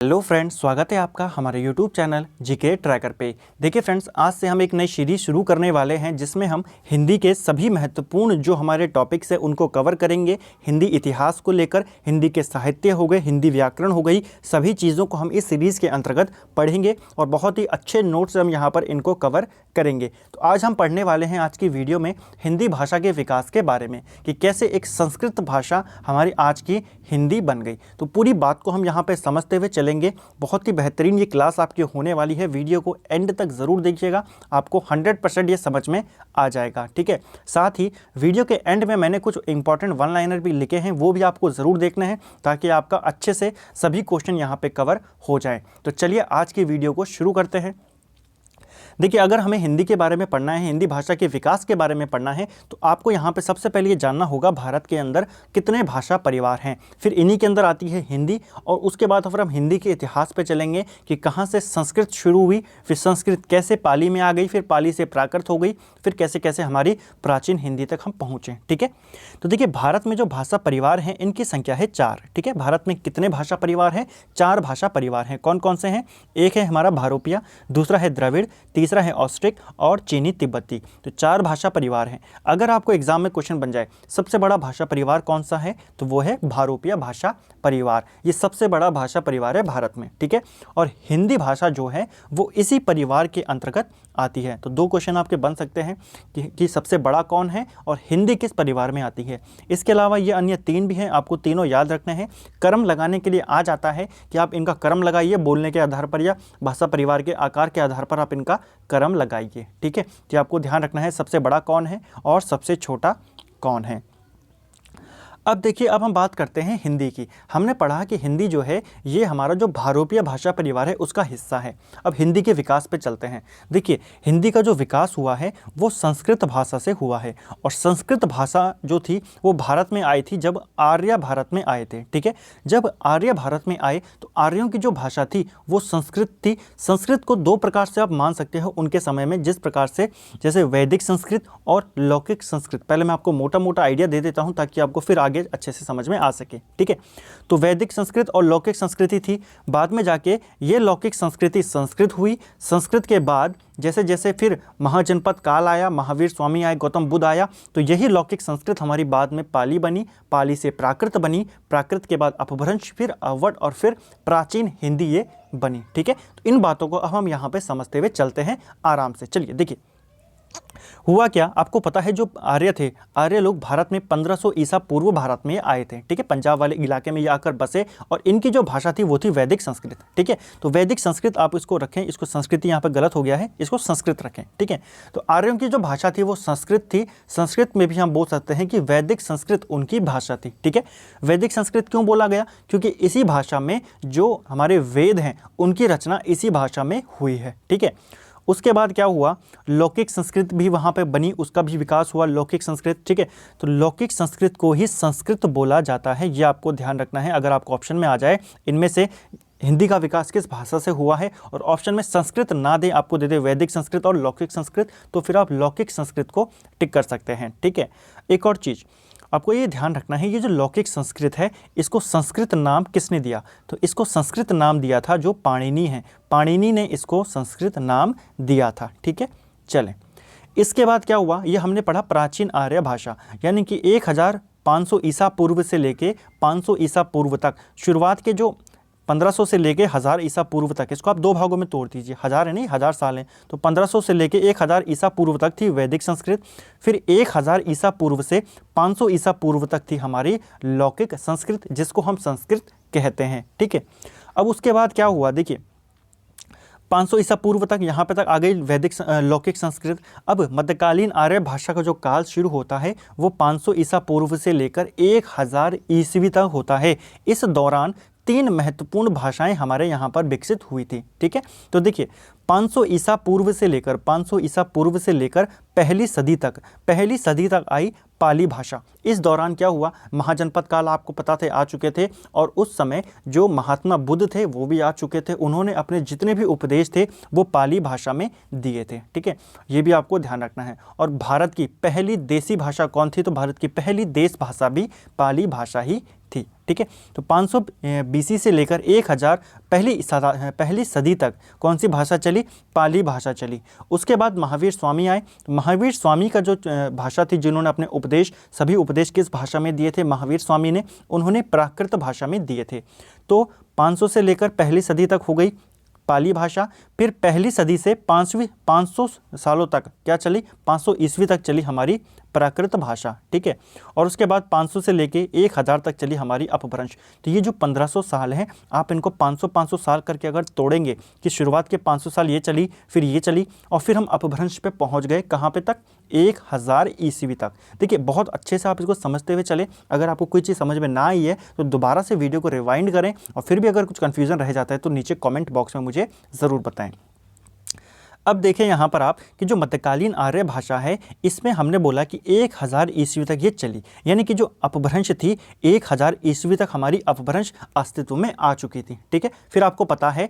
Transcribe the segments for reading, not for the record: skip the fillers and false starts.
Hello friends, स्वागत है आपका हमारे यूट्यूब चैनल जीके ट्रैकर पे। देखिए फ्रेंड्स, आज से हम एक नई सीरीज शुरू करने वाले हैं जिसमें हम हिंदी के सभी महत्वपूर्ण जो हमारे टॉपिक्स हैं उनको कवर करेंगे। हिंदी इतिहास को लेकर, हिंदी के साहित्य हो गए, हिंदी व्याकरण हो गई, सभी चीज़ों को हम इस सीरीज़ के अंतर्गत पढ़ेंगे और बहुत ही अच्छे नोट्स हम यहाँ पर इनको कवर करेंगे। तो आज हम पढ़ने वाले हैं आज की वीडियो में हिंदी भाषा के विकास के बारे में कि कैसे एक संस्कृत भाषा हमारी आज की हिंदी बन गई। तो पूरी बात को हम यहाँ पे समझते हुए चलेंगे। बहुत ही बेहतरीन ये क्लास आपकी होने वाली है। वीडियो को एंड तक ज़रूर देखिएगा, आपको 100% ये समझ में आ जाएगा। ठीक है, साथ ही वीडियो के एंड में मैंने कुछ इंपॉर्टेंट वन लाइनर भी लिखे हैं, वो भी आपको ज़रूर देखने हैं ताकि आपका अच्छे से सभी क्वेश्चन यहाँ पे कवर हो जाए। तो चलिए आज की वीडियो को शुरू करते हैं। देखिए, अगर हमें हिंदी के बारे में पढ़ना है, हिंदी भाषा के विकास के बारे में पढ़ना है, तो आपको यहाँ पे सबसे पहले ये जानना होगा भारत के अंदर कितने भाषा परिवार हैं। फिर इन्हीं के अंदर आती है हिंदी, और उसके बाद फिर हम हिंदी के इतिहास पे चलेंगे कि कहाँ से संस्कृत शुरू हुई, फिर संस्कृत कैसे पाली में आ गई, फिर पाली से प्राकृत हो गई, फिर कैसे कैसे हमारी प्राचीन हिंदी तक हम पहुँचे। ठीक है, तो देखिए भारत में जो भाषा परिवार हैं इनकी संख्या है 4। ठीक है, भारत में कितने भाषा परिवार हैं? 4 भाषा परिवार हैं। कौन कौन से हैं? एक है हमारा भारोपिया, दूसरा है द्रविड़, तीसरा है ऑस्ट्रिक और चीनी तिब्बती। तो 4 भाषा परिवार हैं। अगर आपको एग्जाम में क्वेश्चन बन जाए सबसे बड़ा भाषा परिवार कौन सा है, तो वो है भारोपिया भाषा परिवार। ये सबसे बड़ा भाषा परिवार है भारत में। ठीक है, और हिंदी भाषा जो है वो इसी परिवार के अंतर्गत आती है। तो 2 क्वेश्चन आपके बन सकते हैं कि सबसे बड़ा कौन है और हिंदी किस परिवार में आती है। इसके अलावा ये अन्य 3 भी हैं, आपको तीनों याद रखने हैं। क्रम लगाने के लिए आ जाता है कि आप इनका क्रम लगाइए, बोलने के आधार पर या भाषा परिवार के आकार के आधार पर आप इनका क्रम लगाइए। ठीक है, तो आपको ध्यान रखना है सबसे बड़ा कौन है और सबसे छोटा कौन है। अब देखिए, अब हम बात करते हैं हिंदी की। हमने पढ़ा कि हिंदी जो है ये हमारा जो भारोपीय भाषा परिवार है उसका हिस्सा है। अब हिंदी के विकास पे चलते हैं। देखिए, हिंदी का जो विकास हुआ है वो संस्कृत भाषा से हुआ है, और संस्कृत भाषा जो थी वो भारत में आई थी जब आर्य भारत में आए थे। ठीक है, जब आर्य भारत में आए तो आर्यों की जो भाषा थी वो संस्कृत थी। संस्कृत को 2 प्रकार से आप मान सकते हो उनके समय में, जिस प्रकार से जैसे वैदिक संस्कृत और लौकिक संस्कृत। पहले मैं आपको मोटा मोटा आइडिया दे देता हूँ ताकि आपको फिर आगे अच्छे से समझ में आ सके। ठीक है, तो वैदिक संस्कृत और लौकिक संस्कृति थी। बाद में जाके ये लौकिक संस्कृति संस्कृत हुई। संस्कृत के बाद जैसे जैसे फिर महाजनपद काल आया, महावीर स्वामी आए, गौतम बुद्ध आया, तो यही लौकिक संस्कृत हमारी बाद में पाली बनी, पाली से प्राकृत बनी, प्राकृत के बाद अपभ्रंश, फिर अवध और फिर प्राचीन हिंदी ये बनी। ठीक है, तो इन बातों को अब हम यहाँ पे समझते हुए चलते हैं आराम से। चलिए देखिए, हुआ क्या, आपको पता है जो आर्य थे, आर्य लोग भारत में 1500 ईसा पूर्व भारत में आए थे। ठीक है, पंजाब वाले इलाके में ये आकर बसे, और इनकी जो भाषा थी वो थी वैदिक संस्कृत। ठीक है, तो वैदिक संस्कृत आप इसको रखें, इसको संस्कृति यहाँ पर गलत हो गया है, इसको संस्कृत रखें। ठीक है, तो आर्यों की जो भाषा थी वो संस्कृत थी। संस्कृत में भी हम बोल सकते हैं कि वैदिक संस्कृत उनकी भाषा थी। ठीक है, वैदिक संस्कृत क्यों बोला गया? क्योंकि इसी भाषा में जो हमारे वेद हैं उनकी रचना इसी भाषा में हुई है। ठीक है, उसके बाद क्या हुआ, लौकिक संस्कृत भी वहाँ पे बनी, उसका भी विकास हुआ, लौकिक संस्कृत। ठीक है, तो लौकिक संस्कृत को ही संस्कृत बोला जाता है, ये आपको ध्यान रखना है। अगर आपको ऑप्शन में आ जाए इनमें से हिंदी का विकास किस भाषा से हुआ है और ऑप्शन में संस्कृत ना दे, आपको दे दे वैदिक संस्कृत और लौकिक संस्कृत, तो फिर आप लौकिक संस्कृत को टिक कर सकते हैं। ठीक है, एक और चीज़ आपको ये ध्यान रखना है, ये जो लौकिक संस्कृत है इसको संस्कृत नाम किसने दिया? तो इसको संस्कृत नाम दिया था जो पाणिनि है, पाणिनि ने इसको संस्कृत नाम दिया था। ठीक है, चलें, इसके बाद क्या हुआ, ये हमने पढ़ा प्राचीन आर्य भाषा, यानी कि 1500 ईसा पूर्व से लेके 500 ईसा पूर्व तक, शुरुआत के जो 1500 से लेके 1000 ईसा पूर्व तक, इसको आप 2 भागों में तोड़ दीजिए, 1000 है नहीं, 1000 साल हैं, तो 1500 से लेके 1000 ईसा पूर्व तक थी वैदिक संस्कृत। फिर 1000 ईसा पूर्व से 500 ईसा पूर्व तक थी हमारी लौकिक संस्कृत, जिसको हम संस्कृत कहते हैं। ठीक है, अब उसके बाद क्या हुआ, देखिए 500 ईसा पूर्व तक यहाँ पे तक आ गई वैदिक लौकिक संस्कृत। अब मध्यकालीन आर्य भाषा का जो काल शुरू होता है वो 500 ईसा पूर्व से लेकर 1000 ईस्वी तक होता है। इस दौरान 3 महत्वपूर्ण भाषाएं हमारे यहाँ पर विकसित हुई थी। ठीक है, तो देखिए 500 ईसा पूर्व से लेकर 500 ईसा पूर्व से लेकर पहली सदी तक आई पाली भाषा। इस दौरान क्या हुआ, महाजनपद काल आपको पता थे आ चुके थे, और उस समय जो महात्मा बुद्ध थे वो भी आ चुके थे। उन्होंने अपने जितने भी उपदेश थे वो पाली भाषा में दिए थे। ठीक है, ये भी आपको ध्यान रखना है। और भारत की पहली देसी भाषा कौन थी? तो भारत की पहली देश भाषा भी पाली भाषा ही थी। ठीक है, तो 500 BC से लेकर 1000 पहली सदी तक कौन सी भाषा चली? पाली भाषा चली। उसके बाद महावीर स्वामी आए। महावीर स्वामी का जो भाषा थी, जिन्होंने अपने उपदेश, सभी उपदेश किस भाषा में दिए थे? महावीर स्वामी ने, उन्होंने प्राकृत भाषा में दिए थे। तो 500 से लेकर पहली सदी तक हो गई पाली भाषा। फिर पहली सदी से 500 सालों तक क्या चली? 500 ईस्वी तक चली हमारी प्राकृत भाषा, ठीक है। और उसके बाद 500 से लेके 1000 तक चली हमारी अपभ्रंश। तो ये जो 1500 साल हैं, आप इनको 500 साल करके अगर तोड़ेंगे कि शुरुआत के 500 साल ये चली, फिर ये चली, और फिर हम अपभ्रंश पे पहुंच गए कहाँ पे तक? 1000 ईस्वी तक। देखिए, बहुत अच्छे से आप इसको समझते हुए चले। अगर आपको कोई चीज़ समझ में ना आई है तो दोबारा से वीडियो को रिवाइंड करें, और फिर भी अगर कुछ कन्फ्यूज़न रह जाता है तो नीचे कॉमेंट बॉक्स में मुझे ज़रूर बताएं। अब देखें यहाँ पर आप कि जो मध्यकालीन आर्य भाषा है, इसमें हमने बोला कि 1000 ईस्वी तक ये चली, यानी कि जो अपभ्रंश थी 1000 ईस्वी तक हमारी अपभ्रंश अस्तित्व में आ चुकी थी, ठीक है। फिर आपको पता है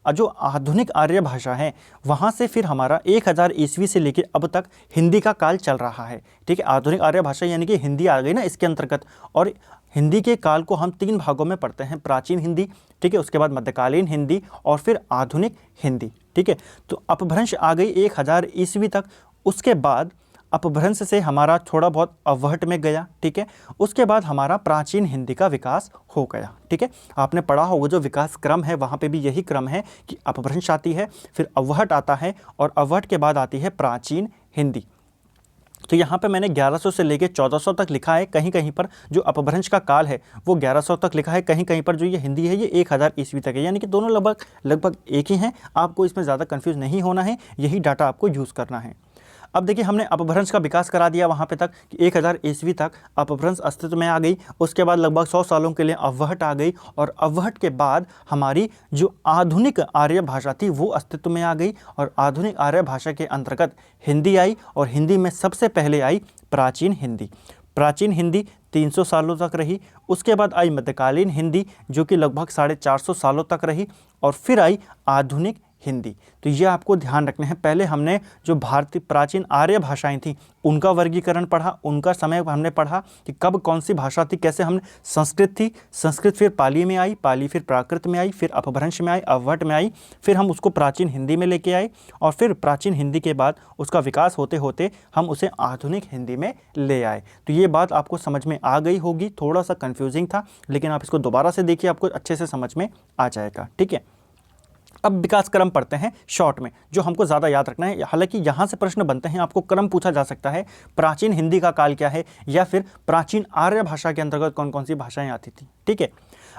जो आधुनिक आर्य भाषा है, वहाँ से फिर हमारा 1000 ईस्वी से लेकर अब तक हिंदी का काल चल रहा है, ठीक है। आधुनिक आर्य भाषा यानी कि हिंदी आ गई ना इसके अंतर्गत। और हिंदी के काल को हम 3 भागों में पढ़ते हैं, प्राचीन हिंदी, ठीक है, उसके बाद मध्यकालीन हिंदी, और फिर आधुनिक हिंदी, ठीक है। तो अपभ्रंश आ गई 1000 ईस्वी तक। उसके बाद अपभ्रंश से हमारा थोड़ा बहुत अवहट में गया, ठीक है। उसके बाद हमारा प्राचीन हिंदी का विकास हो गया, ठीक है। आपने पढ़ा होगा जो विकास क्रम है, वहाँ पे भी यही क्रम है कि अपभ्रंश आती है, फिर अवहट आता है, और अवहट के बाद आती है प्राचीन हिंदी। तो यहाँ पे मैंने 1100 से लेकर 1400 तक लिखा है। कहीं कहीं पर जो अपभ्रंश का काल है वो 1100 तक लिखा है, कहीं कहीं पर जो ये हिंदी है ये 1000 ईस्वी तक है, यानी कि दोनों लगभग एक ही हैं। आपको इसमें ज़्यादा कंफ्यूज नहीं होना है, यही डाटा आपको यूज़ करना है। अब देखिए, हमने अपभ्रंश का विकास करा दिया वहाँ पे तक कि 1000 ईस्वी तक अपभ्रंश अस्तित्व में आ गई। उसके बाद लगभग 100 सालों के लिए अवहट आ गई, और अवहट के बाद हमारी जो आधुनिक आर्य भाषा थी वो अस्तित्व में आ गई, और आधुनिक आर्य भाषा के अंतर्गत हिंदी आई, और हिंदी में सबसे पहले आई प्राचीन हिंदी। प्राचीन हिंदी 300 सालों तक रही। उसके बाद आई मध्यकालीन हिंदी, जो कि लगभग 450 सालों तक रही, और फिर आई आधुनिक हिंदी। तो ये आपको ध्यान रखना है। पहले हमने जो भारतीय प्राचीन आर्य भाषाएं थी उनका वर्गीकरण पढ़ा, उनका समय हमने पढ़ा कि कब कौन सी भाषा थी, कैसे हमने, संस्कृत थी, संस्कृत फिर पाली में आई, पाली फिर प्राकृत में आई, फिर अपभ्रंश में आई, अवहट में आई, फिर हम उसको प्राचीन हिंदी में लेके आए, और फिर प्राचीन हिंदी के बाद उसका विकास होते होते हम उसे आधुनिक हिंदी में ले आए। तो ये बात आपको समझ में आ गई होगी। थोड़ा सा कन्फ्यूजिंग था, लेकिन आप इसको दोबारा से देखिए, आपको अच्छे से समझ में आ जाएगा, ठीक है। अब विकास क्रम पढ़ते हैं शॉर्ट में, जो हमको ज़्यादा याद रखना है। हालांकि यहाँ से प्रश्न बनते हैं, आपको क्रम पूछा जा सकता है, प्राचीन हिंदी का काल क्या है, या फिर प्राचीन आर्य भाषा के अंतर्गत कौन कौन सी भाषाएं आती थी, ठीक है।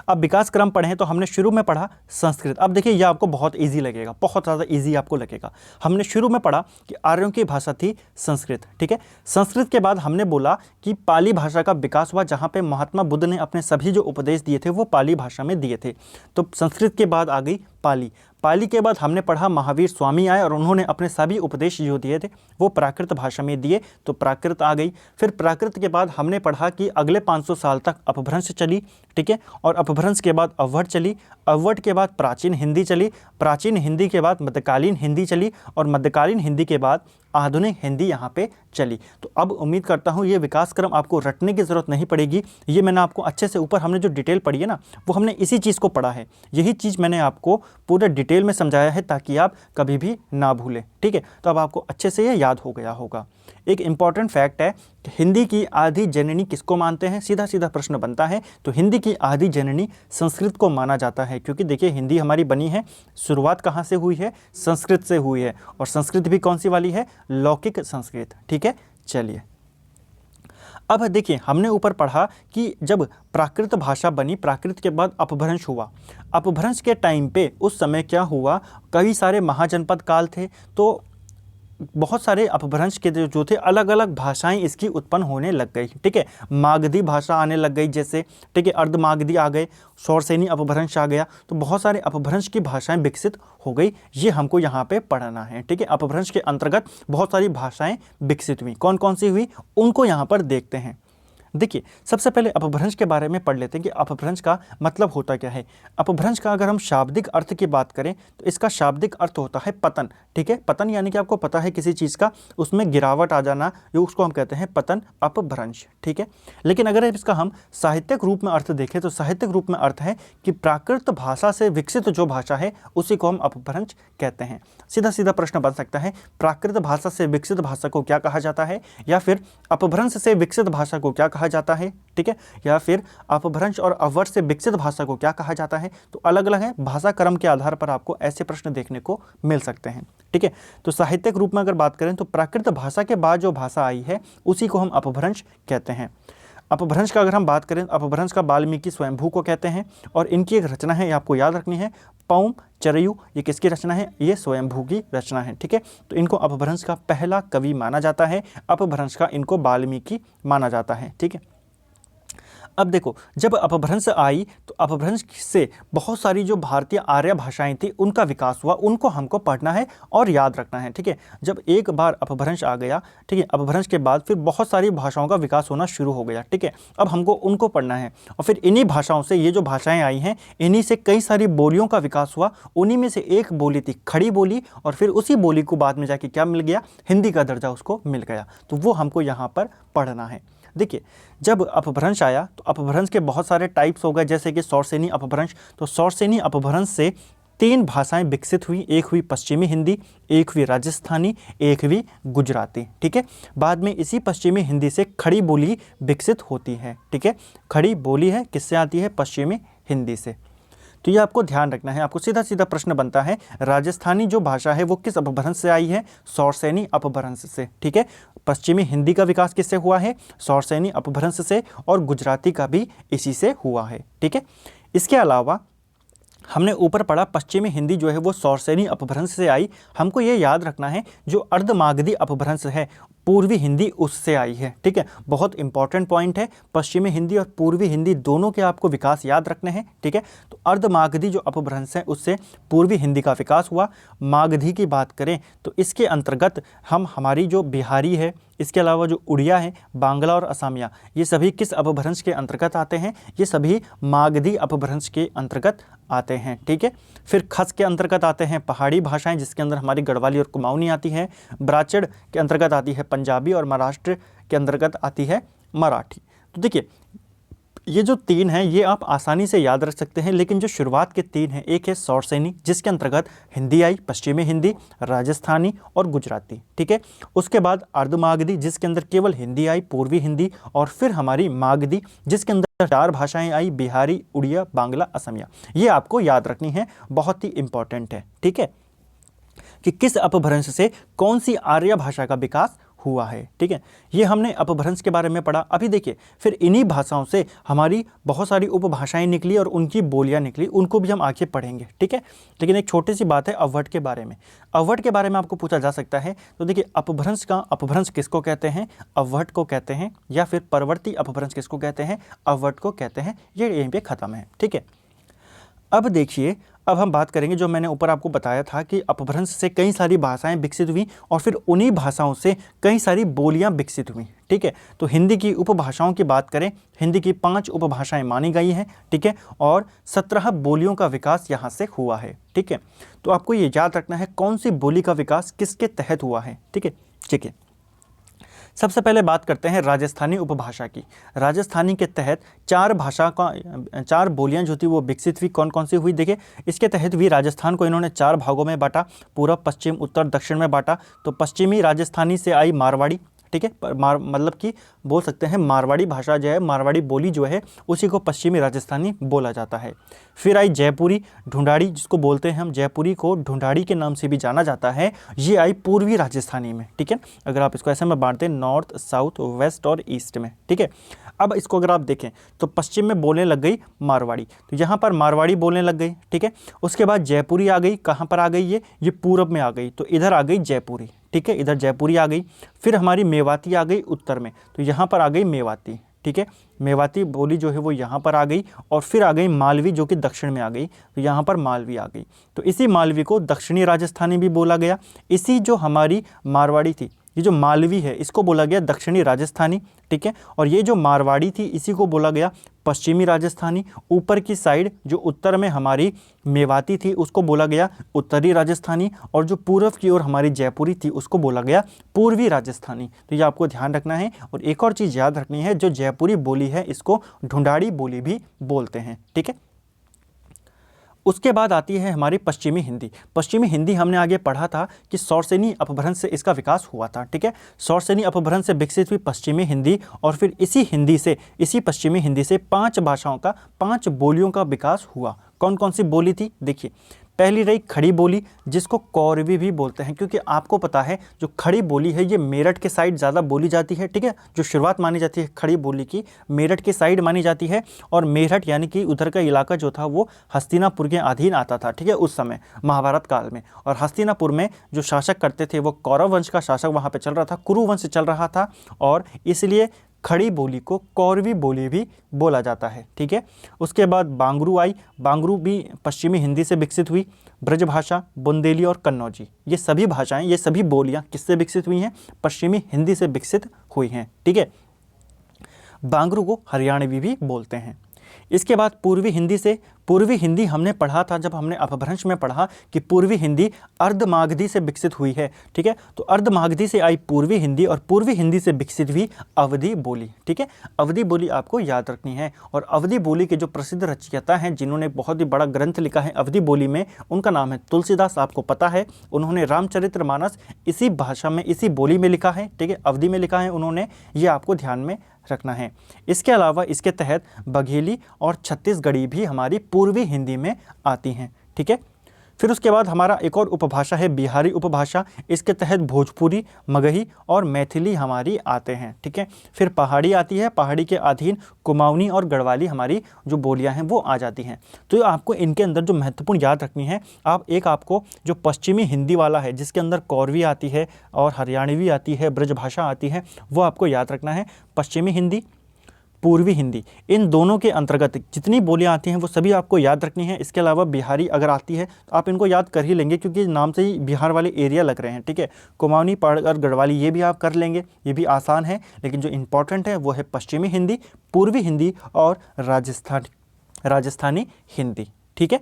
अब विकास क्रम पढ़ें तो हमने शुरू में पढ़ा संस्कृत। अब देखिए, यह आपको बहुत इजी लगेगा, बहुत ज़्यादा इजी आपको लगेगा। हमने शुरू में पढ़ा कि आर्यों की भाषा थी संस्कृत, ठीक है। संस्कृत के बाद हमने बोला कि पाली भाषा का विकास हुआ, जहाँ पे महात्मा बुद्ध ने अपने सभी जो उपदेश दिए थे वो पाली भाषा में दिए थे। तो संस्कृत के बाद आ गई पाली। पाली के बाद हमने पढ़ा महावीर स्वामी आए, और उन्होंने अपने सभी उपदेश जो दिए थे वो प्राकृत भाषा में दिए, तो प्राकृत आ गई। फिर प्राकृत के बाद हमने पढ़ा कि अगले 500 साल तक अपभ्रंश चली, ठीक है, और अपभ्रंश के बाद अवहट चली, अवहट के बाद प्राचीन हिंदी चली, प्राचीन हिंदी के बाद मध्यकालीन हिंदी चली, और मध्यकालीन हिंदी के बाद आधुनिक हिंदी यहाँ पे चली। तो अब उम्मीद करता हूँ ये विकास क्रम आपको रटने की ज़रूरत नहीं पड़ेगी। ये मैंने आपको अच्छे से, ऊपर हमने जो डिटेल पढ़ी है ना, वो हमने इसी चीज़ को पढ़ा है, यही चीज़ मैंने आपको पूरे डिटेल में समझाया है ताकि आप कभी भी ना भूलें, ठीक है। तो अब आपको अच्छे से ये याद हो गया होगा। एक इम्पॉर्टेंट फैक्ट है कि हिंदी की आदि जननी किसको मानते हैं? सीधा सीधा प्रश्न बनता है। तो हिंदी की आदि जननी संस्कृत को माना जाता है, क्योंकि देखिए हिंदी हमारी बनी है, शुरुआत कहाँ से हुई है? संस्कृत से हुई है, और संस्कृत भी कौन सी वाली है? लौकिक संस्कृत, ठीक है। चलिए, अब देखिए, हमने ऊपर पढ़ा कि जब प्राकृत भाषा बनी, प्राकृत के बाद अपभ्रंश हुआ। अपभ्रंश के टाइम पे उस समय क्या हुआ, कई सारे महाजनपद काल थे, तो बहुत सारे अपभ्रंश के जो थे अलग अलग भाषाएं इसकी उत्पन्न होने लग गई, ठीक है। मागधी भाषा आने लग गई जैसे, ठीक है, अर्धमागधी आ गए, शौरसेनी अपभ्रंश आ गया, तो बहुत सारे अपभ्रंश की भाषाएं विकसित हो गई। ये हमको यहाँ पे पढ़ना है, ठीक है। अपभ्रंश के अंतर्गत बहुत सारी भाषाएं विकसित हुई, कौन कौन सी हुई उनको यहाँ पर देखते हैं। देखिए, सबसे पहले अपभ्रंश के बारे में पढ़ लेते हैं कि अपभ्रंश का मतलब होता क्या है। अपभ्रंश का अगर हम शाब्दिक अर्थ की बात करें तो इसका शाब्दिक अर्थ होता है पतन। ठीक है, पतन यानी कि आपको पता है किसी चीज़ का उसमें गिरावट आ जाना, जो उसको हम कहते हैं पतन, अपभ्रंश। ठीक है, लेकिन अगर इसका हम साहित्यिक रूप में अर्थ देखें तो साहित्यिक रूप में अर्थ है कि प्राकृत भाषा से विकसित जो भाषा है उसी को हम अपभ्रंश कहते हैं। सीधा सीधा प्रश्न बन सकता है, प्राकृत भाषा से विकसित भाषा को क्या कहा जाता है, या फिर अपभ्रंश से विकसित भाषा को क्या कहा जाता है। ठीक है, या फिर अपभ्रंश और अवर्ष से विकसित भाषा को क्या कहा जाता है। तो अलग अलग है, भाषा क्रम के आधार पर आपको ऐसे प्रश्न देखने को मिल सकते हैं। ठीक है, तो साहित्यिक रूप में अगर बात करें तो प्राकृत भाषा के बाद जो भाषा आई है उसी को हम अपभ्रंश कहते हैं। अपभ्रंश का अगर हम बात करें, अपभ्रंश का वाल्मीकि स्वयंभू को कहते हैं और इनकी एक रचना है, ये आपको याद रखनी है, पौम चरयु। ये किसकी रचना है, ये स्वयंभू की रचना है। ठीक है, तो इनको अपभ्रंश का पहला कवि माना जाता है, अपभ्रंश का इनको वाल्मीकि माना जाता है। ठीक है, अब देखो, जब अपभ्रंश आई तो अपभ्रंश से बहुत सारी जो भारतीय आर्य भाषाएं थी उनका विकास हुआ, उनको हमको पढ़ना है और याद रखना है। ठीक है, जब एक बार अपभ्रंश आ गया, ठीक है, अपभ्रंश के बाद फिर बहुत सारी भाषाओं का विकास होना शुरू हो गया। ठीक है, अब हमको उनको पढ़ना है और फिर इन्हीं भाषाओं से ये जो भाषाएं आई हैं इन्हीं से कई सारी बोलियों का विकास हुआ। उन्हीं में से एक बोली थी खड़ी बोली और फिर उसी बोली को बाद में जाके क्या मिल गया, हिंदी का दर्जा उसको मिल गया। तो वो हमको यहाँ पर पढ़ना है। देखिए, जब अपभ्रंश आया तो अपभ्रंश के बहुत सारे टाइप्स हो गए, जैसे कि सौरसेनी अपभ्रंश। तो सौरसेनी अपभ्रंश से 3 भाषाएं विकसित हुई, एक हुई पश्चिमी हिंदी, एक हुई राजस्थानी, एक हुई गुजराती। ठीक है, बाद में इसी पश्चिमी हिंदी से खड़ी बोली विकसित होती है। ठीक है, खड़ी बोली है किससे आती है, पश्चिमी हिंदी से। तो ये आपको ध्यान रखना है। आपको सीधा सीधा प्रश्न बनता है, राजस्थानी जो भाषा है वो किस अपभ्रंश से आई है, सौरसेनी अपभ्रंश से। ठीक है, पश्चिमी हिंदी का विकास किससे हुआ है, सौरसेनी अपभ्रंश से, और गुजराती का भी इसी से हुआ है। ठीक है, इसके अलावा हमने ऊपर पढ़ा पश्चिमी हिंदी जो है वो सौरसेनी अपभ्रंश से आई। हमको ये याद रखना है जो अर्धमागधी अपभ्रंश है पूर्वी हिंदी उससे आई है। ठीक है, बहुत इंपॉर्टेंट पॉइंट है, पश्चिमी हिंदी और पूर्वी हिंदी दोनों के आपको विकास याद रखने हैं। ठीक है, तो अर्धमागधी जो अपभ्रंश है उससे पूर्वी हिंदी का विकास हुआ। मागधी की बात करें तो इसके अंतर्गत हम हमारी जो बिहारी है, इसके अलावा जो उड़िया है, बांग्ला और असमिया, ये सभी किस अपभ्रंश के अंतर्गत आते हैं, ये सभी मागधी अपभ्रंश के अंतर्गत आते हैं। ठीक है, फिर खस के अंतर्गत आते हैं पहाड़ी भाषाएं, जिसके अंदर हमारी गढ़वाली और कुमाऊनी आती है। ब्राचड़ के अंतर्गत आती है पंजाबी और महाराष्ट्र के अंतर्गत आती है मराठी। तो देखिए, ये जो 3 हैं ये आप आसानी से याद रख सकते हैं, लेकिन जो शुरुआत के 3 हैं, एक है सौरसेनी जिसके अंतर्गत हिंदी आई, पश्चिमी हिंदी, राजस्थानी और गुजराती। ठीक है, उसके बाद अर्धमागधी जिसके अंदर केवल हिंदी आई, पूर्वी हिंदी, और फिर हमारी मागधी जिसके अंदर 4 भाषाएं आई, बिहारी, उड़िया, बांग्ला, असमिया। ये आपको याद रखनी है, बहुत ही इंपॉर्टेंट है। ठीक है, कि किस अपभ्रंश से कौन सी आर्य भाषा का विकास हुआ है। ठीक है, ये हमने अपभ्रंश के बारे में पढ़ा। अभी देखिए, फिर इन्हीं भाषाओं से हमारी बहुत सारी उपभाषाएं निकली और उनकी बोलियां निकली, उनको भी हम आगे पढ़ेंगे। ठीक है, लेकिन एक छोटी सी बात है अवहट के बारे में। अवहट के बारे में आपको पूछा जा सकता है, तो देखिए, अपभ्रंश किसको कहते हैं, अवहट को कहते हैं, या फिर परवर्ती अपभ्रंश किसको कहते हैं, अवहट को कहते हैं। ये यहीं पे खत्म है। ठीक है, अब देखिए, अब हम बात करेंगे जो मैंने ऊपर आपको बताया था कि अपभ्रंश से कई सारी भाषाएं विकसित हुई और फिर उन्हीं भाषाओं से कई सारी बोलियां विकसित हुई। ठीक है, तो हिंदी की उपभाषाओं की बात करें, हिंदी की 5 उपभाषाएं मानी गई हैं। ठीक है, और 17 बोलियों का विकास यहाँ से हुआ है। ठीक है, तो आपको ये याद रखना है कौन सी बोली का विकास किसके तहत हुआ है। ठीक है, ठीक है, सबसे पहले बात करते हैं राजस्थानी उपभाषा की। राजस्थानी के तहत 4 बोलियां जो थी वो विकसित हुई। कौन कौन सी हुई, देखिए, इसके तहत भी राजस्थान को इन्होंने 4 भागों में बांटा, पूर्व, पश्चिम, उत्तर, दक्षिण में बांटा। तो पश्चिमी राजस्थानी से आई मारवाड़ी। ठीक है, मतलब कि बोल सकते हैं मारवाड़ी भाषा जो है, मारवाड़ी बोली जो है उसी को पश्चिमी राजस्थानी बोला जाता है। फिर आई जयपुरी ढूंढाड़ी, जिसको बोलते हैं हम, जयपुरी को ढूंढाड़ी के नाम से भी जाना जाता है। ये आई पूर्वी राजस्थानी में। ठीक है, अगर आप इसको ऐसे में बांटते हैं नॉर्थ, साउथ, वेस्ट और ईस्ट में। ठीक है, अब इसको अगर आप देखें तो पश्चिम में बोलने लग गई मारवाड़ी, तो यहाँ पर मारवाड़ी बोलने लग गई। ठीक है, उसके बाद जयपुरी आ गई। कहाँ पर आ गई ये पूरब में आ गई, तो इधर आ गई जयपुरी। ठीक है, इधर जयपुरी आ गई। फिर हमारी मेवाती आ गई उत्तर में, तो यहाँ पर आ गई मेवाती। ठीक है, मेवाती बोली जो है वो यहाँ पर आ गई। और फिर आ गई मालवी जो कि दक्षिण में आ गई, तो यहाँ पर मालवी आ गई। तो इसी मालवी को दक्षिणी राजस्थानी भी बोला गया। इसी जो हमारी मारवाड़ी थी ये जो मालवी है इसको बोला गया दक्षिणी राजस्थानी, ठीक है। और ये जो मारवाड़ी थी इसी को बोला गया पश्चिमी राजस्थानी। ऊपर की साइड जो उत्तर में हमारी मेवाती थी उसको बोला गया उत्तरी राजस्थानी, और जो पूर्व की ओर हमारी जयपुरी थी उसको बोला गया पूर्वी राजस्थानी। तो ये आपको ध्यान रखना है। और एक और चीज़ याद रखनी है, जो जयपुरी बोली है इसको ढूंढाड़ी बोली भी बोलते हैं, ठीक है। उसके बाद आती है हमारी पश्चिमी हिंदी। पश्चिमी हिंदी हमने आगे पढ़ा था कि सौरसेनी अपभ्रंश से इसका विकास हुआ था, ठीक है। सौरसेनी अपभ्रंश से विकसित हुई पश्चिमी हिंदी, और फिर इसी पश्चिमी हिंदी से 5 भाषाओं का, 5 बोलियों का विकास हुआ। कौन कौन सी बोली थी? देखिए, पहली रही खड़ी बोली, जिसको कौरवी भी बोलते हैं, क्योंकि आपको पता है जो खड़ी बोली है ये मेरठ के साइड ज़्यादा बोली जाती है, ठीक है। जो शुरुआत मानी जाती है खड़ी बोली की मेरठ के साइड मानी जाती है, और मेरठ यानी कि उधर का इलाका जो था वो हस्तिनापुर के अधीन आता था, ठीक है, उस समय महाभारत काल में। और हस्तिनापुर में जो शासक करते थे वो कौरव वंश का शासक वहाँ पर चल रहा था, कुरु वंश चल रहा था, और इसलिए खड़ी बोली को कौरवी बोली भी बोला जाता है, ठीक है। उसके बाद बांगरू आई। बांगरू भी पश्चिमी हिंदी से विकसित हुई। ब्रजभाषा, बुंदेली और कन्नौजी, ये सभी भाषाएं, ये सभी बोलियां किससे विकसित हुई हैं? पश्चिमी हिंदी से विकसित हुई हैं, ठीक है। बांगरू को हरियाणवी भी बोलते हैं। इसके बाद पूर्वी हिंदी हमने पढ़ा था जब हमने अपभ्रंश में पढ़ा कि पूर्वी हिंदी अर्धमागधी से विकसित हुई है, ठीक है। तो अर्धमागधी से आई पूर्वी हिंदी, और पूर्वी हिंदी से विकसित हुई अवधी बोली, ठीक है। अवधी बोली आपको याद रखनी है। और अवधी बोली के जो प्रसिद्ध रचयिता हैं जिन्होंने बहुत ही बड़ा ग्रंथ लिखा है अवधी बोली में, उनका नाम है तुलसीदास। आपको पता है उन्होंने रामचरितमानस इसी भाषा में, इसी बोली में लिखा है, ठीक है, अवधी में लिखा है उन्होंने, ये आपको ध्यान में रखना है। इसके अलावा इसके तहत बघेली और छत्तीसगढ़ी भी हमारी पूर्वी हिंदी में आती हैं, ठीक है। फिर उसके बाद हमारा एक और उपभाषा है बिहारी उपभाषा। इसके तहत भोजपुरी, मगही और मैथिली हमारी आते हैं, ठीक है। फिर पहाड़ी आती है, पहाड़ी के अधीन कुमाऊनी और गढ़वाली हमारी जो बोलियां हैं वो आ जाती हैं। तो आपको इनके अंदर जो महत्वपूर्ण याद रखनी है, आपको जो पश्चिमी हिंदी वाला है जिसके अंदर कौरवी आती है और हरियाणवी आती है, ब्रजभाषा आती है, वो आपको याद रखना है। पश्चिमी हिंदी, पूर्वी हिंदी, इन दोनों के अंतर्गत जितनी बोलियां आती हैं वो सभी आपको याद रखनी है। इसके अलावा बिहारी अगर आती है तो आप इनको याद कर ही लेंगे क्योंकि नाम से ही बिहार वाले एरिया लग रहे हैं, ठीक है। कुमाऊनी, पहाड़ और गढ़वाली ये भी आप कर लेंगे, ये भी आसान है। लेकिन जो इंपॉर्टेंट है वो है पश्चिमी हिंदी, पूर्वी हिंदी और राजस्थानी हिंदी, ठीक है।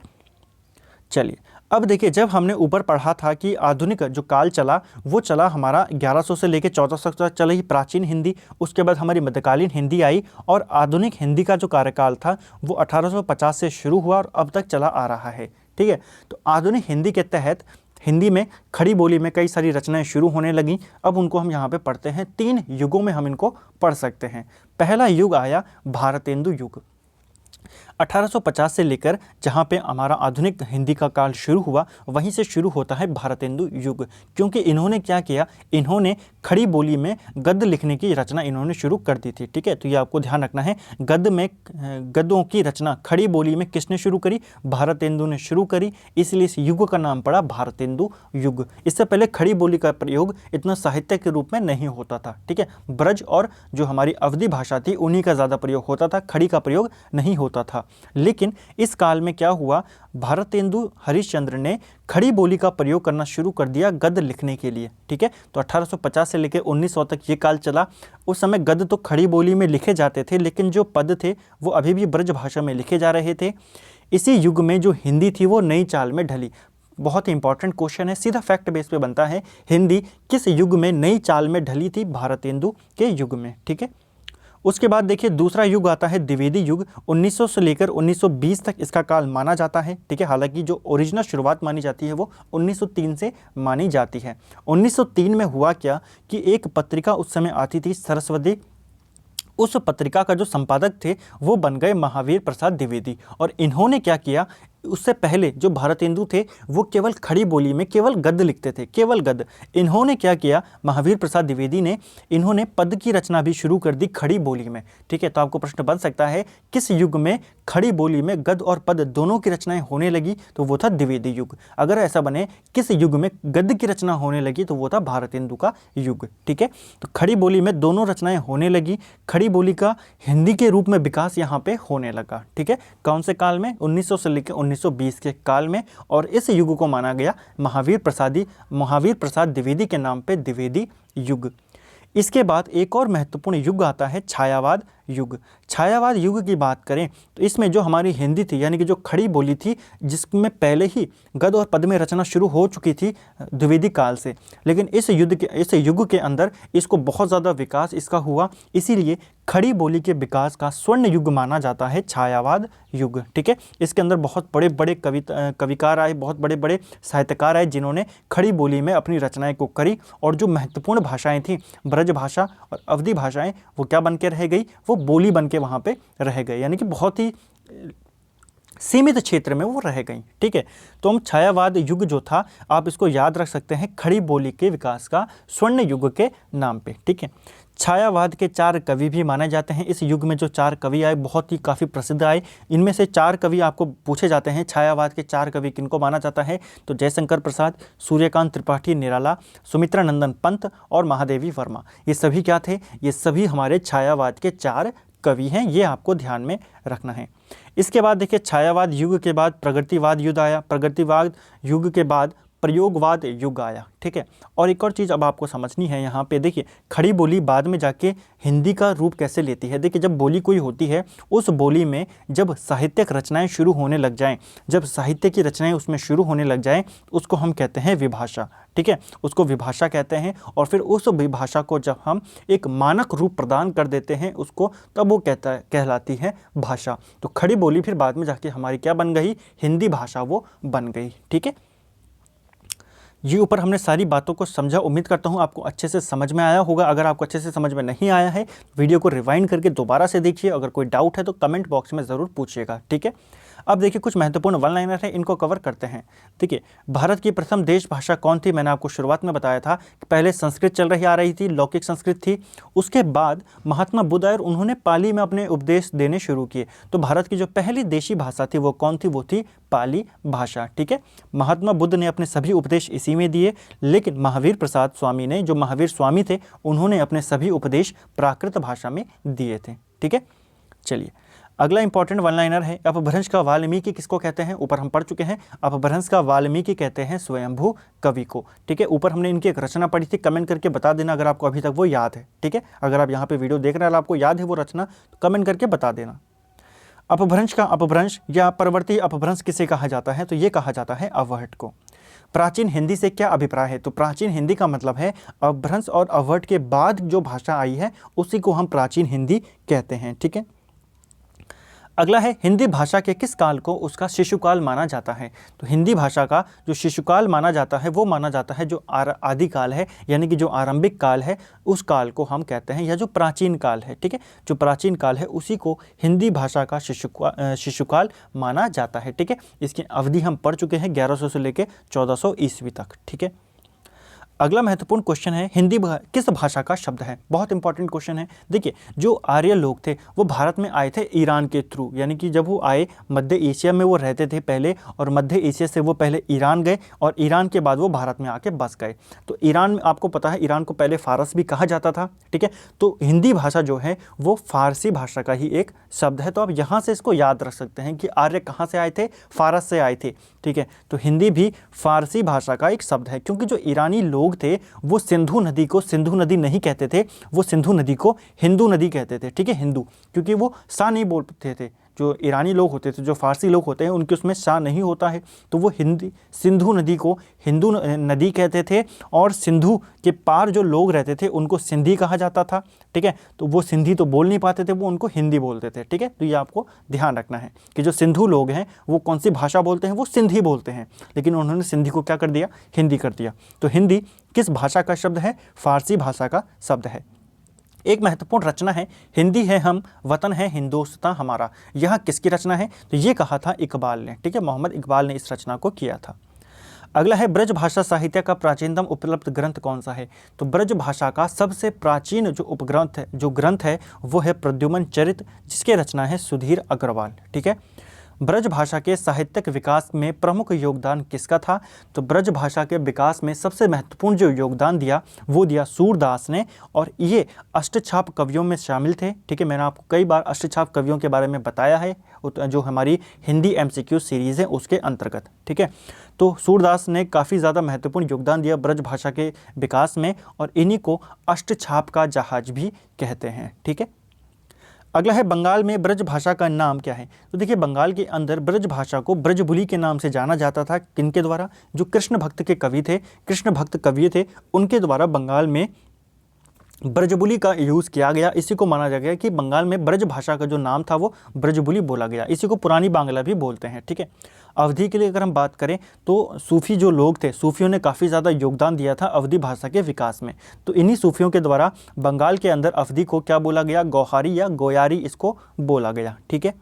चलिए अब देखिए, जब हमने ऊपर पढ़ा था कि आधुनिक जो काल चला वो चला हमारा 1100 से लेकर 1400 तक चला ही प्राचीन हिंदी। उसके बाद हमारी मध्यकालीन हिंदी आई, और आधुनिक हिंदी का जो कार्यकाल था वो 1850 से शुरू हुआ और अब तक चला आ रहा है, ठीक है। तो आधुनिक हिंदी के तहत हिंदी में खड़ी बोली में कई सारी रचनाएं शुरू होने लगी। अब उनको हम यहाँ पे पढ़ते हैं। 3 युगों में हम इनको पढ़ सकते हैं। पहला युग आया भारतेंदु युग। 1850 से लेकर जहाँ पे हमारा आधुनिक हिंदी का काल शुरू हुआ वहीं से शुरू होता है भारतेंदु युग। क्योंकि इन्होंने क्या किया, इन्होंने खड़ी बोली में गद्य लिखने की रचना इन्होंने शुरू कर दी थी, ठीक है। तो ये आपको ध्यान रखना है। गद्यों की रचना खड़ी बोली में किसने शुरू करी? भारतेंदु ने शुरू करी, इसलिए इस युग का नाम पड़ा भारतेंदु युग। इससे पहले खड़ी बोली का प्रयोग इतना साहित्य के रूप में नहीं होता था, ठीक है। ब्रज और जो हमारी अवधी भाषा थी उन्हीं का ज़्यादा प्रयोग होता था, खड़ी का प्रयोग नहीं होता था। लेकिन इस काल में क्या हुआ, भारतेंदु हरिश्चंद्र ने खड़ी बोली का प्रयोग करना शुरू कर दिया गद्य लिखने के लिए, ठीक है। तो 1850 से लेकर 1900 तक ये काल चला। उस समय गद्य तो खड़ी बोली में लिखे जाते थे, लेकिन जो पद थे वो अभी भी ब्रज भाषा में लिखे जा रहे थे। इसी युग में जो हिंदी थी वो नई चाल में ढली। बहुत ही इंपॉर्टेंट क्वेश्चन है, सीधा फैक्ट बेस पे बनता है। हिंदी किस युग में नई चाल में ढली थी? भारतेंदु के युग में, ठीक है। उसके बाद देखिए दूसरा युग आता है द्विवेदी युग। 1900 से लेकर 1920 तक इसका काल माना जाता है, ठीक है। हालांकि जो ओरिजिनल शुरुआत मानी जाती है वो 1903 से मानी जाती है। 1903 में हुआ क्या कि एक पत्रिका उस समय आती थी सरस्वती, उस पत्रिका का जो संपादक थे वो बन गए महावीर प्रसाद द्विवेदी। और इन्होंने क्या किया, उससे पहले जो भारतेंदु थे वो केवल खड़ी बोली में केवल गद्य लिखते थे, केवल गद्य। इन्होंने क्या किया, महावीर प्रसाद द्विवेदी ने, इन्होंने पद की रचना भी शुरू कर दी खड़ी बोली में, ठीक है। तो आपको प्रश्न बन सकता है किस युग में खड़ी बोली में गद्य और पद दोनों की रचनाएं होने लगी? तो वो था द्विवेदी युग। अगर ऐसा बने किस युग में गद्य की रचना होने लगी तो वो था भारतेंदु का युग, ठीक है। तो खड़ी बोली में दोनों रचनाएं होने लगी, खड़ी बोली का हिंदी के रूप में विकास यहाँ पे होने लगा, ठीक है। कौन से काल में? 1900 से लेकर 1920 के काल में, और इस युग को माना गया महावीर प्रसाद द्विवेदी के नाम पे द्विवेदी युग। इसके बाद एक और महत्वपूर्ण युग आता है छायावाद युग। छायावाद युग की बात करें तो इसमें जो हमारी हिंदी थी, यानी कि जो खड़ी बोली थी, जिसमें पहले ही गद्य और पद्य में रचना शुरू हो चुकी थी द्विवेदी काल से, लेकिन इस युग के अंदर इसको बहुत ज़्यादा विकास इसका हुआ, इसीलिए खड़ी बोली के विकास का स्वर्ण युग माना जाता है छायावाद युग। ठीक है, इसके अंदर बहुत बड़े बड़े कविकार आए, बहुत बड़े बड़े साहित्यकार आए, जिन्होंने खड़ी बोली में अपनी रचनाएं को करी, और जो महत्वपूर्ण भाषाएं थी, ब्रज भाषा और अवधी भाषाएं, वो क्या बन के रह गई, वो बोली बन के वहाँ पे रह गए, यानी कि बहुत ही सीमित क्षेत्र में वो रह गई। ठीक है, तो हम छायावाद युग जो था, आप इसको याद रख सकते हैं खड़ी बोली के विकास का स्वर्ण युग के नाम पे। ठीक है, छायावाद के 4 कवि भी माने जाते हैं। इस युग में जो 4 कवि आए, बहुत ही काफ़ी प्रसिद्ध आए। इनमें से 4 कवि आपको पूछे जाते हैं, छायावाद के 4 कवि किनको माना जाता है, तो जयशंकर प्रसाद, सूर्यकांत त्रिपाठी निराला, सुमित्रा नंदन पंत और महादेवी वर्मा। ये सभी क्या थे, ये सभी हमारे छायावाद के 4 कवि हैं, ये आपको ध्यान में रखना है। इसके बाद देखिए, छायावाद युग के बाद प्रगतिवाद युग आया, प्रगतिवाद युग के बाद प्रयोगवाद युग आया। ठीक है, और एक और चीज़ अब आपको समझनी है यहाँ पे, देखिए खड़ी बोली बाद में जाके हिंदी का रूप कैसे लेती है। देखिए, जब बोली कोई होती है, उस बोली में जब साहित्यिक रचनाएं शुरू होने लग जाएं, जब साहित्य की रचनाएं उसमें शुरू होने लग जाएं, उसको हम कहते हैं विभाषा। ठीक है, उसको विभाषा कहते हैं, और फिर उस विभाषा को जब हम एक मानक रूप प्रदान कर देते हैं उसको, तब वो कहलाती है भाषा। तो खड़ी बोली फिर बाद में जाके हमारी क्या बन गई, हिंदी भाषा वो बन गई। ठीक है, ये ऊपर हमने सारी बातों को समझा, उम्मीद करता हूँ आपको अच्छे से समझ में आया होगा। अगर आपको अच्छे से समझ में नहीं आया है, वीडियो को रिवाइंड करके दोबारा से देखिए। अगर कोई डाउट है तो कमेंट बॉक्स में ज़रूर पूछिएगा। ठीक है, अब देखिए कुछ महत्वपूर्ण वन लाइनर है, इनको कवर करते हैं। देखिए, भारत की प्रथम देश भाषा कौन थी, मैंने आपको शुरुआत में बताया था कि पहले संस्कृत चल रही आ रही थी, लौकिक संस्कृत थी। उसके बाद महात्मा बुद्ध आए और उन्होंने पाली में अपने उपदेश देने शुरू किए। तो भारत की जो पहली देशी भाषा थी वो कौन थी, वो थी पाली भाषा। ठीक है, महात्मा बुद्ध ने अपने सभी उपदेश इसी में दिए, लेकिन महावीर प्रसाद स्वामी ने, जो महावीर स्वामी थे, उन्होंने अपने सभी उपदेश प्राकृत भाषा में दिए थे। ठीक है, चलिए अगला इंपॉर्टेंट वन लाइनर है, अपभ्रंश का वाल्मीकि किसको कहते हैं, ऊपर हम पढ़ चुके हैं। अपभ्रंश का वाल्मीकि कहते हैं स्वयंभू कवि को। ठीक है, ऊपर हमने इनकी एक रचना पढ़ी थी, कमेंट करके बता देना अगर आपको अभी तक वो याद है। ठीक है, अगर आप यहाँ पे वीडियो देख रहे हैं और आपको याद है वो रचना, तो कमेंट करके बता देना। अपभ्रंश का अपभ्रंश या परवर्ती अपभ्रंश किसे कहा जाता है, तो ये कहा जाता है अवहट को। प्राचीन हिंदी से क्या अभिप्राय है, तो प्राचीन हिंदी का मतलब है अपभ्रंश और अवहट के बाद जो भाषा आई है उसी को हम प्राचीन हिंदी कहते हैं। ठीक है, अगला है हिंदी भाषा के किस काल को उसका शिशुकाल माना जाता है, तो हिंदी भाषा का जो शिशुकाल माना जाता है वो माना जाता है जो आदिकाल है, यानी कि जो आरंभिक काल है उस काल को हम कहते हैं, या जो प्राचीन काल है। ठीक है, जो प्राचीन काल है उसी को हिंदी भाषा का शिशुकाल माना जाता है। ठीक है, इसकी अवधि हम पढ़ चुके हैं 1100 से लेकर 1400 ईस्वी तक। ठीक है, अगला महत्वपूर्ण क्वेश्चन है, हिंदी किस भाषा का शब्द है, बहुत इंपॉर्टेंट क्वेश्चन है। देखिए, जो आर्य लोग थे वो भारत में आए थे ईरान के थ्रू, यानी कि जब वो आए मध्य एशिया में वो रहते थे पहले, और मध्य एशिया से वो पहले ईरान गए और ईरान के बाद वो भारत में आके बस गए। तो ईरान में आपको पता है ईरान को पहले फारस भी कहा जाता था। ठीक है, तो हिंदी भाषा जो है वो फारसी भाषा का ही एक शब्द है। तो आप यहाँ से इसको याद रख सकते हैं कि आर्य कहाँ से आए थे, फारस से आए थे। ठीक है, तो हिंदी भी फारसी भाषा का एक शब्द है, क्योंकि जो ईरानी लोग थे वो सिंधु नदी को सिंधु नदी नहीं कहते थे, वो सिंधु नदी को हिंदू नदी कहते थे। ठीक है, हिंदू, क्योंकि वो सा नहीं बोलते थे। जो ईरानी लोग होते थे, जो फारसी लोग होते हैं, उनके उसमें सा नहीं होता है, तो वो सिंधु नदी को हिंदू नदी कहते थे, और सिंधु के पार जो लोग रहते थे उनको सिंधी कहा जाता था। ठीक है, तो वो सिंधी तो बोल नहीं पाते थे, वो उनको हिंदी बोलते थे। ठीक है, तो ये आपको ध्यान रखना है कि जो सिंधु लोग हैं वो कौन सी भाषा बोलते हैं, वो सिंधी बोलते हैं, लेकिन उन्होंने सिंधी को क्या कर दिया, हिंदी कर दिया। तो हिंदी किस भाषा का शब्द है, फारसी भाषा का शब्द है। एक महत्वपूर्ण रचना है, हिंदी है हम, वतन है हिंदुस्तां हमारा। यह किसकी रचना है, तो ये कहा था इकबाल ने। ठीक है, मोहम्मद इकबाल ने इस रचना को किया था। अगला है, ब्रज भाषा साहित्य का प्राचीनतम उपलब्ध ग्रंथ कौन सा है, तो ब्रज भाषा का सबसे प्राचीन जो ग्रंथ है वो है प्रद्युमन चरित, जिसके रचना है सुधीर अग्रवाल। ठीक है, ब्रज भाषा के साहित्यिक विकास में प्रमुख योगदान किसका था? तो ब्रज भाषा के विकास में सबसे महत्वपूर्ण जो योगदान दिया वो दिया सूरदास ने, और ये अष्टछाप कवियों में शामिल थे। ठीक है, मैंने आपको कई बार अष्टछाप कवियों के बारे में बताया है, जो हमारी हिंदी MCQ सीरीज़ है उसके अंतर्गत। ठीक है, तो सूरदास ने काफ़ी ज़्यादा महत्वपूर्ण योगदान दिया ब्रज भाषा के विकास में, और इन्हीं को अष्टछाप का जहाज भी कहते हैं। ठीक है, अगला है बंगाल में ब्रज भाषा का नाम क्या है? तो देखिए, बंगाल के अंदर ब्रज भाषा को ब्रजबुली के नाम से जाना जाता था। किनके द्वारा? जो कृष्ण भक्त के कवि थे, कृष्ण भक्त कवि थे, उनके द्वारा बंगाल में ब्रजबुली का यूज़ किया गया। इसी को माना जा गया कि बंगाल में ब्रज भाषा का जो नाम था वो ब्रजबुली बोला गया। इसी को पुरानी बांग्ला भी बोलते हैं। ठीक है, अवधी के लिए अगर हम बात करें तो सूफ़ी जो लोग थे, सूफियों ने काफ़ी ज़्यादा योगदान दिया था अवधी भाषा के विकास में। तो इन्हीं सूफियों के द्वारा बंगाल के अंदर अवधी को क्या बोला गया? गौहारी या गोयारी इसको बोला गया। ठीक है,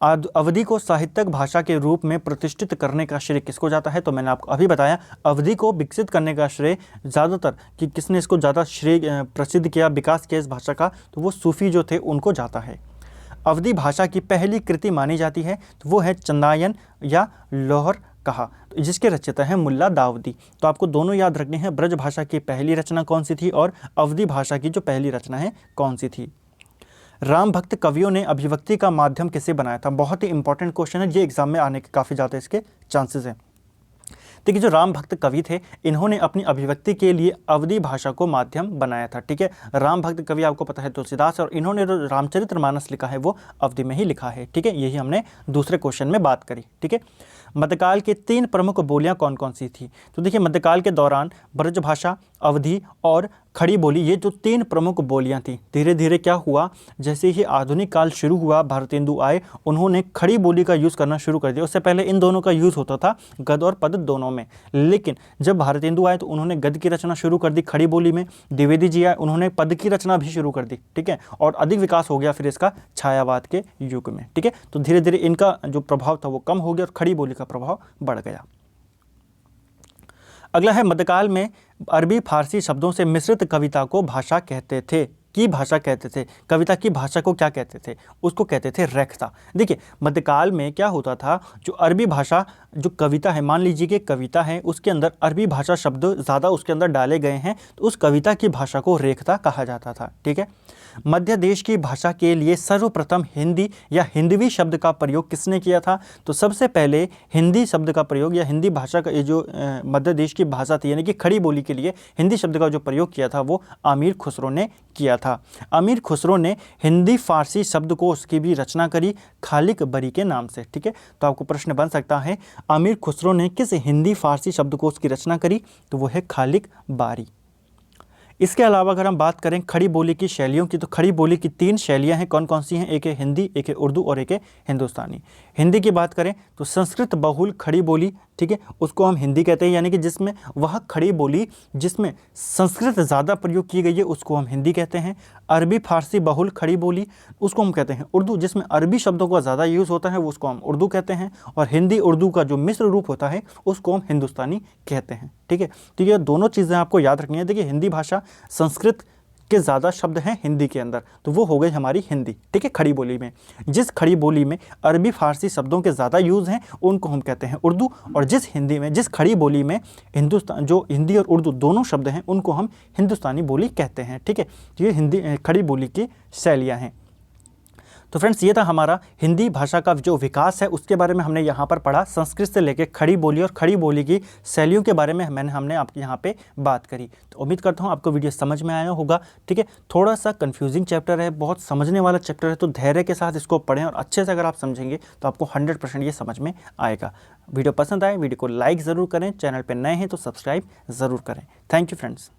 अवधी को साहित्यिक भाषा के रूप में प्रतिष्ठित करने का श्रेय किसको जाता है? तो मैंने आपको अभी बताया, अवधी को विकसित करने का श्रेय ज़्यादातर कि किसने इसको ज़्यादा श्रेय प्रसिद्ध किया, विकास किया इस भाषा का, तो वो सूफ़ी जो थे उनको जाता है। अवधी भाषा की पहली कृति मानी जाती है तो वो है चंदायन या लोहर कहा, जिसके रचयिता है मुल्ला दाऊदी। तो आपको दोनों याद रखने हैं, ब्रज भाषा की पहली रचना कौन सी थी और अवधी भाषा की जो पहली रचना है कौन सी थी। राम भक्त कवियों ने अभिव्यक्ति का माध्यम किसे बनाया था? बहुत ही इंपॉर्टेंट क्वेश्चन है, ये एग्जाम में आने के काफ़ी ज़्यादा इसके चांसेस हैं। देखिए, जो राम भक्त कवि थे इन्होंने अपनी अभिव्यक्ति के लिए अवधी भाषा को माध्यम बनाया था। ठीक है, राम भक्त कवि आपको पता है तुलसीदास, और इन्होंने जो रामचरितमानस लिखा है वो अवधी में ही लिखा है। ठीक है, यही हमने दूसरे क्वेश्चन में बात करी। ठीक है, मध्यकाल की 3 प्रमुख बोलियां कौन कौन सी थी? तो देखिए, मध्यकाल के दौरान ब्रज भाषा, अवधी और खड़ी बोली, ये जो 3 प्रमुख बोलियां थी, धीरे धीरे क्या हुआ, जैसे ही आधुनिक काल शुरू हुआ, भारतेंदु आए, उन्होंने खड़ी बोली का यूज़ करना शुरू कर दिया। उससे पहले इन दोनों का यूज़ होता था, गद और पद दोनों में, लेकिन जब भारतेंदु आए तो उन्होंने गद की रचना शुरू कर दी खड़ी बोली में। द्विवेदी जी आए, उन्होंने पद की रचना भी शुरू कर दी। ठीक है, और अधिक विकास हो गया फिर इसका छायावाद के युग में। ठीक है, तो धीरे धीरे इनका जो प्रभाव था वो कम हो गया और खड़ी बोली का प्रभाव बढ़ गया। अगला है, मध्यकाल में अरबी फारसी शब्दों से मिश्रित कविता को भाषा कहते थे, की भाषा कहते थे। कविता की भाषा को क्या कहते थे? उसको कहते थे रेखता। देखिए, मध्यकाल में क्या होता था, जो अरबी भाषा जो कविता है, मान लीजिए कि कविता है उसके अंदर अरबी भाषा शब्द ज़्यादा उसके अंदर डाले गए हैं, तो उस कविता की भाषा को रेखता कहा जाता था। ठीक है, मध्य देश की भाषा के लिए सर्वप्रथम हिंदी या हिंदवी शब्द का प्रयोग किसने किया था? तो सबसे पहले हिंदी शब्द का प्रयोग या हिंदी भाषा का ये जो मध्य देश की भाषा थी, यानी कि खड़ी बोली के लिए हिंदी शब्द का जो प्रयोग किया था वो अमीर खुसरो ने किया था। अमीर खुसरो ने हिंदी फारसी शब्दकोश की भी रचना करी खालिक बरी के नाम से। ठीक है, तो आपको प्रश्न बन सकता है, अमीर खुसरो ने किस हिंदी फारसी शब्दकोश की रचना करी? तो वो है खालिक बारी। इसके अलावा अगर हम बात करें खड़ी बोली की शैलियों की, तो खड़ी बोली की 3 शैलियां हैं। कौन कौन सी हैं? एक है हिंदी, एक है उर्दू और एक है हिंदुस्तानी। हिंदी की बात करें तो संस्कृत बहुल खड़ी बोली, ठीक है, उसको हम हिंदी कहते हैं, यानी कि जिसमें वह खड़ी बोली जिसमें संस्कृत ज़्यादा प्रयोग की गई है उसको हम हिंदी कहते हैं। अरबी फारसी बहुल खड़ी बोली उसको हम कहते हैं उर्दू, जिसमें अरबी शब्दों का ज़्यादा यूज़ होता है वो उसको हम उर्दू कहते हैं। और हिंदी उर्दू का जो मिश्र रूप होता है उसको हम हिंदुस्तानी कहते हैं। ठीक है, तो ये दोनों चीज़ें आपको याद रखनी है। देखिए, हिंदी भाषा संस्कृत के ज़्यादा शब्द हैं हिंदी के अंदर, तो वो हो गई हमारी हिंदी। ठीक है, खड़ी बोली में जिस खड़ी बोली में अरबी फारसी शब्दों के ज़्यादा यूज़ हैं उनको हम कहते हैं उर्दू, और जिस खड़ी बोली में जो हिंदी और उर्दू दोनों शब्द हैं उनको हम हिंदुस्तानी बोली कहते हैं। ठीक है, तो ये हिंदी खड़ी बोली की शैलियाँ हैं। तो फ्रेंड्स, ये था हमारा हिंदी भाषा का जो विकास है उसके बारे में हमने यहाँ पर पढ़ा। संस्कृत से लेकर खड़ी बोली और खड़ी बोली की शैलियों के बारे में हमने आपके यहाँ पे बात करी। तो उम्मीद करता हूँ आपको वीडियो समझ में आया होगा। ठीक है, थोड़ा सा कंफ्यूजिंग चैप्टर है, बहुत समझने वाला चैप्टर है, तो धैर्य के साथ इसको पढ़ें और अच्छे से अगर आप समझेंगे तो आपको 100% ये समझ में आएगा। वीडियो पसंद आए वीडियो को लाइक ज़रूर करें, चैनल पर नए हैं तो सब्सक्राइब ज़रूर करें। Thank you friends.